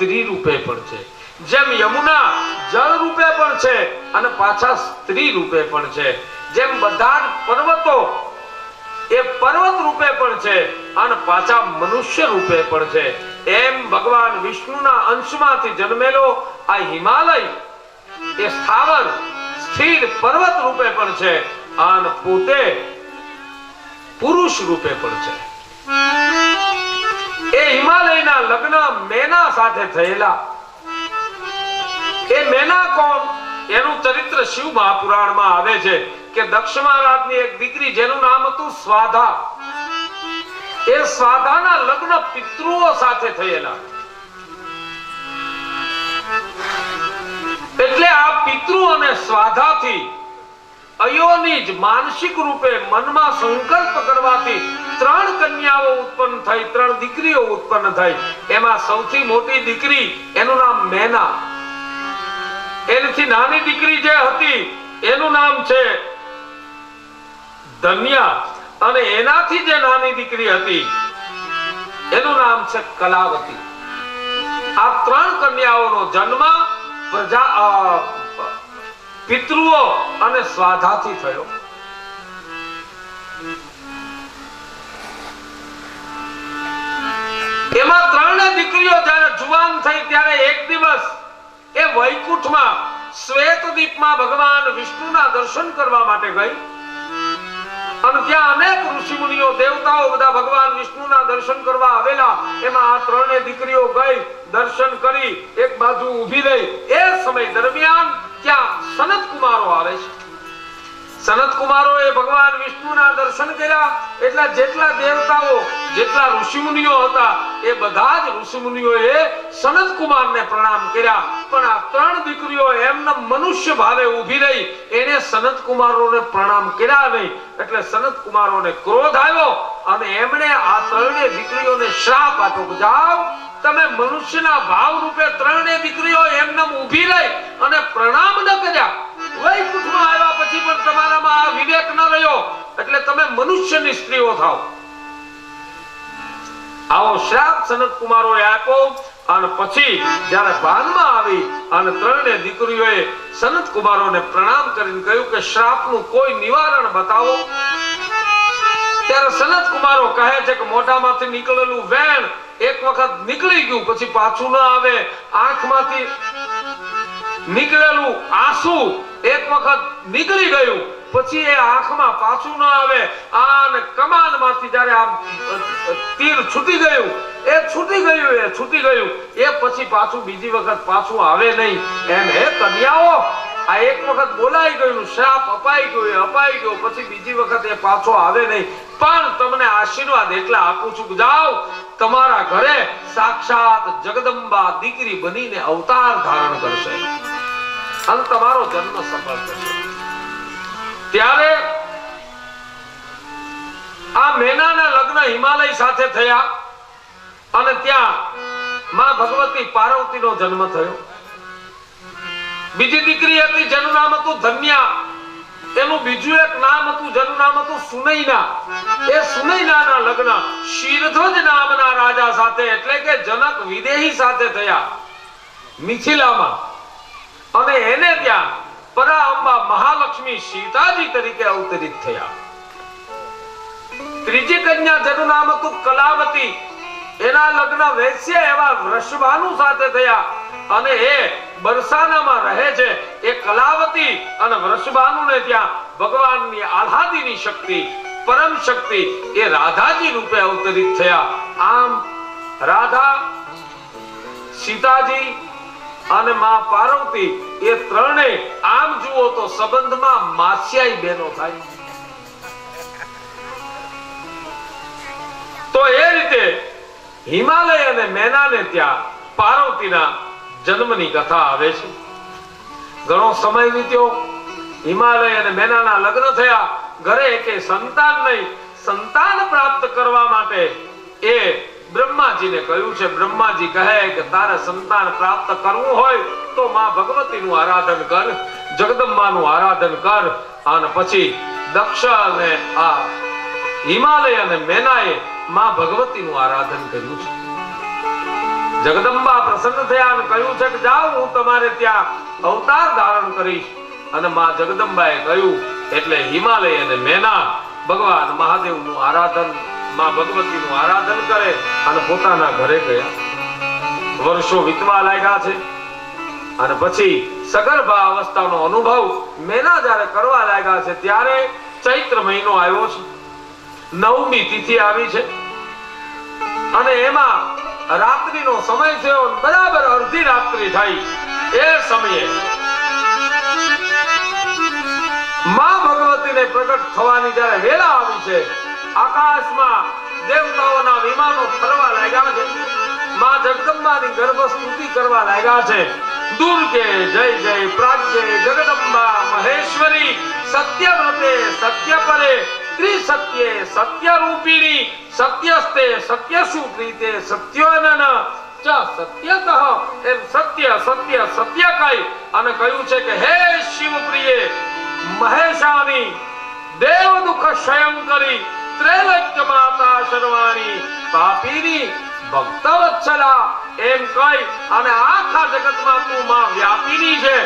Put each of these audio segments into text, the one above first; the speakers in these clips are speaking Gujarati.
સ્ત્રી રૂપે પણ છે, જેમ યમુના જળ રૂપે પણ છે અને પાછા સ્ત્રી રૂપે પણ છે, જેમ બધા જ પર્વતો એ પર્વત રૂપે પણ છે અને પાછા મનુષ્ય રૂપે પણ છે, એમ ભગવાન વિષ્ણુના અંશમાંથી જન્મેલો આ હિમાલય એ સ્થાવર સ્થિર પર્વત રૂપે પણ છે અને પોતે પુરુષ રૂપે પણ છે. એ હિમાલયના લગ્ન મેના સાથે થયેલા. એ મેના કોણ? એનું ચરિત્ર શિવ મહાપુરાણમાં આવે છે કે દક્ષ મહારાજની એક દીકરી જેનું નામ હતું સ્વાધા. એ સ્વાધાના લગ્ન પિતૃઓ સાથે થયેલા. એટલે આ પિતૃ અને સ્વાધાથી અયોનિજ માનસિક રૂપે મનમાં સંકલ્પ કરવાથી 3 કન્યાઓ ઉત્પન્ન થઈ, 3 દીકરીઓ ઉત્પન્ન થઈ. એમાં સૌથી મોટી દીકરી એનું નામ મેના. એનાથી નાની દીકરી જે હતી એનું નામ છે ધન્યા અને એનાથી જે નાની દીકરી હતી એનું નામ છે કલાવતી. આ 3 કન્યાઓનો જન્મ પિતૃઓ અને સ્વાધાથી થયો. એમાં 3 દીકરીઓ જ્યારે જુવાન થઈ ત્યારે એક દિવસ એ વૈકુંઠમાં શ્વેતદીપમાં ભગવાન વિષ્ણુના દર્શન કરવા માટે ગઈ અને ત્યાં અનેક ઋષિ મુનિઓ દેવતાઓ બધા ભગવાન વિષ્ણુના દર્શન કરવા આવેલા. એમાં આ 3 દીકરીઓ ગઈ, દર્શન કરી એક બાજુ ઊભી રહી. એ સમય દરમિયાન ત્યાં સનત કુમારો આવે છે. સનત કુમારોએ ભગવાન વિષ્ણુના દર્શન કર્યા. એટલે જેટલા દેવતાઓ જેટલા ઋષિ મુનિઓ હતા એ બધા જ ઋષિ મુનિઓએ સનત કુમારને પ્રણામ કર્યા. પણ આ 3 દીકરીઓ એમના મનુષ્ય ભાવે ઊભી રહી, એને સનત કુમારોને પ્રણામ કર્યા નહીં. એટલે સનત કુમારોને ક્રોધ આવ્યો અને એમણે આ 3 દીકરીઓને શ્રાપ આપ્યો કે જાઓ તમે મનુષ્યના ભાવ રૂપે 3 દીકરીઓ એમને ઊભી રહી અને પ્રણામ ન કર્યા, વૈકુંઠમાં આવ્યા પછી પણ તમારામાં આ વિવેક ન રહ્યો, એટલે તમે મનુષ્યની સ્ત્રીઓ થાઓ. આવો શ્રાપ સનત કુમારોએ આપ્યો. અને પછી જ્યારે ભાનમાં આવી અને 3 દીકરીઓએ સનત કુમારોને પ્રણામ કરીને કહ્યું કે શ્રાપનું કોઈ નિવારણ બતાવો. ત્યારે સનત કુમારો કહે છે કે મોઢામાંથી નીકળેલું વેણ એક વખત નીકળી ગયું પછી પાછું ન આવે, આંખમાંથી નીકળેલું આંસુ એક વખત નીકળી ગયું પછી એ આંખમાં પાછું ન આવે, અને કમાનમાંથી જ્યારે આમ તીર છૂટી ગયું એ છૂટી ગયું એ પછી પાછું બીજી વખત પાછું આવે નહીં. એમ હે કન્યાઓ, આ એક વખત બોલાઈ ગયું, શ્રાપ અપાઈ ગયો પછી બીજી વખત એ પાછો આવે નહીં. પણ તમને આશીર્વાદ એટલા આપું છું કે જાઓ તમારા ઘરે સાક્ષાત જગદંબા દીકરી બનીને અવતાર ધારણ કરશે અને તમારો જન્મ સફળ થશે. ત્યારે આ મેનાના લગ્ન હિમાલય સાથે થયા અને ત્યાં માં ભગવતી પાર્વતીનો જન્મ થયો. બીજી દીકરી હતી જેનું નામ હતું ધન્યા. એનું બીજું એક નામ હતું જેનું નામ હતું સુનૈના. એ સુનૈનાના લગ્ન શીરધ્વજ નામના રાજા સાથે એટલે કે જનક વિદેહી સાથે થયા મિથિલામાં. અને એને ત્યાં પરાઅંબા મહાલક્ષ્મી સીતાજી તરીકે અવતરિત થયા. ત્રીજી કન્યા જેનું નામ હતું કલાવતી. એના લગ્ન વૈશ્ય એવા વૃષભાનુ સાથે થયા અને એ બરસાનામાં રહે છે. એ કલાવતી અને વૃષભાનુને ત્યાં ભગવાનની આહ્લાદિની શક્તિ પરમ શક્તિ એ રાધાજી રૂપે અવતરિત થયા. આમ રાધા, સીતાજી અને માં પાર્વતી એ 3 આમ જુઓ તો સંબંધમાં માસ્યાઈ બહેનો થાય. તો એ રીતે હિમાલય અને મેનાને ત્યાં પાર્વતીના જન્મની કથા આવે છે. ઘણો સમય વીત્યો, હિમાલય અને મેનાના લગ્ન થયા. ઘરે કે સંતાન નહીં, સંતાન પ્રાપ્ત કરવા માટે એ બ્રહ્માજીને કહ્યું છે. બ્રહ્માજી કહે કે તારે સંતાન પ્રાપ્ત કરવું હોય તો માં ભગવતીનું આરાધન કર, જગદંબાનું આરાધન કર. અને પછી દક્ષ અને આ હિમાલય અને મેનાએ માં ભગવતીનું આરાધન કર્યું છે. જગદંબા પ્રસન્ન થયા અને કહ્યું છે કે જાઓ હું તમારે ત્યાં અવતાર ધારણ કરીશ. અને માં જગદંબાએ કહ્યું એટલે હિમાલય અને મેના ભગવાન મહાદેવનું આરાધન, માં ભગવતીનું આરાધન કરે અને પોતાના ઘરે ગયા. વર્ષો વીતવા લાગ્યા છે અને પછી સગર્ભા અવસ્થાનો અનુભવ મેના જ્યારે કરવા લાગ્યા છે ત્યારે ચૈત્ર મહિનો આવ્યો છે, 9મી તિથિ આવી છે અને એમાં રાત્રિનો સમય થયો, બરાબર અડધી રાત્રિ થઈ. એ સમયે માં ભગવતીને પ્રગટ થવાની જ્યારે વેળા આવી છે, આકાશમાં દેવતાઓના વિમાનો ફરવા લાગ્યા છે, માં જગદંબાની ગર્ભ સ્તુતિ કરવા લાગ્યા છે. દુર્ગે જય જય પ્રાગ્યે જગદંબા મહેશ્વરી સત્યવ્રતે સત્યપરે ત્રિસત્યે સત્યરૂપિણી સત્યસ્તે સત્યસુ પ્રીતે સત્યોનન ચ સત્યતઃ એમ સત્ય સત્ય સત્ય કહી અને કહ્યું છે કે હે શિવપ્રિયે મહેશાની દેવ દુઃખ શયંકરી ત્રૈલોક્ય માતા શર્વાણી પાપીની ભક્તવત્સલા એમ કહી અને આખા જગતમાં તું માં વ્યાપીની છે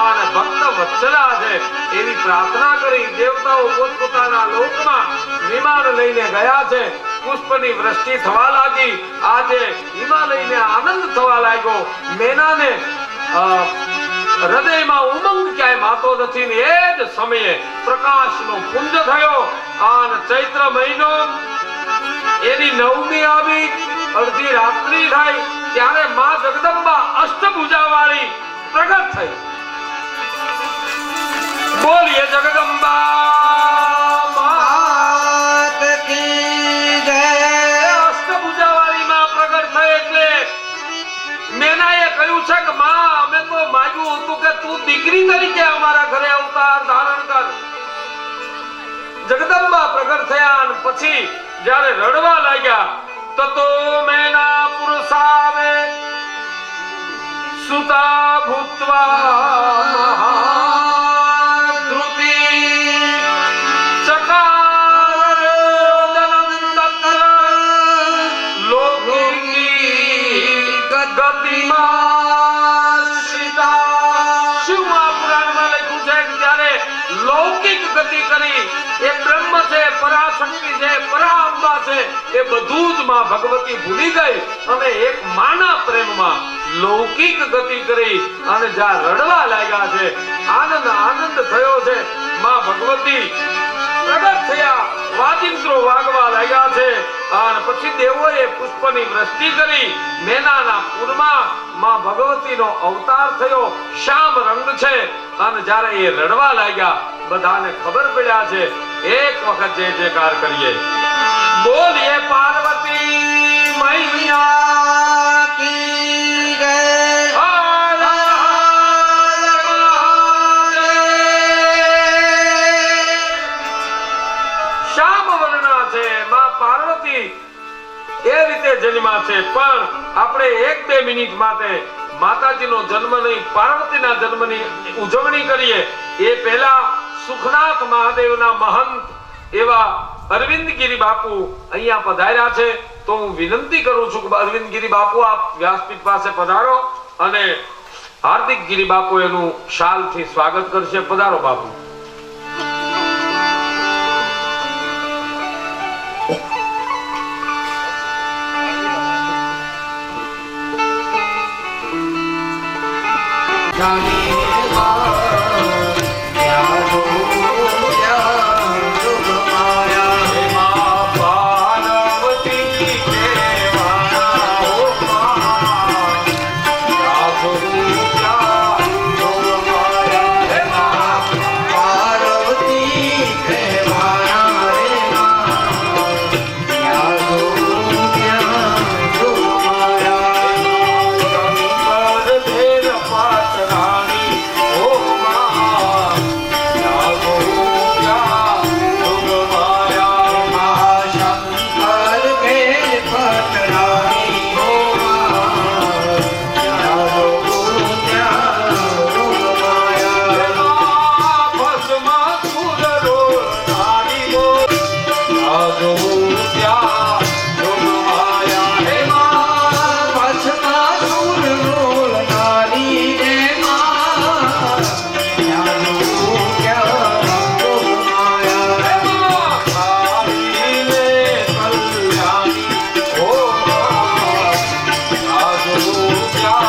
અને ભક્તવત્સલા છે એવી પ્રાર્થના કરી દેવતાઓ પોતપોતાના લોકમાં વિમાન લઈને ગયા છે. પુષ્પની વૃષ્ટિ થવા લાગી. આજે હિમાલયને આનંદ થવા લાગ્યો. મેનાને હૃદયમાં ઉમંગ ક્યાંય માતો નથી ને એ જ સમયે પ્રકાશનો પુંજ થયો અને ચૈત્ર મહિનો એની 9મી આવી, અડધી રાત્રિ થઈ ત્યારે માં જગદંબા અષ્ટભુજા વાળી પ્રગટ થઈ. બોલીએ જગદંબા માત કી જય. અષ્ટભુજા વાળી માં પ્રગટ થઈ એટલે મેનાએ કહ્યું છે કે માં અમે તો માંગ્યું હતું કે તું દીકરી તરીકે અમારા ઘરે અવતાર ધારણ કર. જગદંબા પ્રગટ થયા અને પછી જ્યારે રડવા લાગ્યા તતો મેના પુરુષાવે સુતા ભૂત્વા મહાધૃતિ ચકારદનં તત્ર લોકિકી ગતિમાશ્રિતા. શિવ મહાપુરાણમાં લખ્યું છે કે જ્યારે લૌકિક ગતિ કરી એ બ્રહ્મ છે, પરાશક્તિ છે, પરાંબા છે, એ બધું જ માં ભગવતી ભૂલી ગઈ અને એક માના પ્રેમમાં લૌકિક ગતિ કરી અને જ્યાં રડવા લાગ્યા છે, આનંદ આનંદ થયો છે. માં ભગવતી પ્રગટ થયા, વાજિંત્રો વાગવા લાગ્યા છે અને પછી દેવોએ પુષ્પની વૃષ્ટિ કરી. મેનાના પૂરમાં માં ભગવતીનો અવતાર થયો, શ્યામ રંગ છે અને જ્યારે એ રડવા લાગ્યા બધાને ખબર પડ્યા છે. એક વખત જય જયકાર કરીએ. બોલીએ પાર્વતી મૈયા કી જય. શ્યામ વર્ણના છે માં પાર્વતી એ રીતે જન્મા છે. પણ આપણે 1-2 મિનિટ માટે માતાજીનો જન્મ નહીં, પાર્વતીના જન્મની ઉજવણી કરીએ. એ પહેલા સુખનાથ મહાદેવના મહંત એવા અરવિંદગીરી બાપુ અહીંયા પધાર્યા છે. તો હું વિનંતી કરું છું કે અરવિંદગીરી બાપુ આપ વ્યાસપીઠ પાસે પધારો અને હાર્દિક ગીરી બાપુ એનું શાલથી સ્વાગત કરશે. પધારો બાપુ. રૂપિયા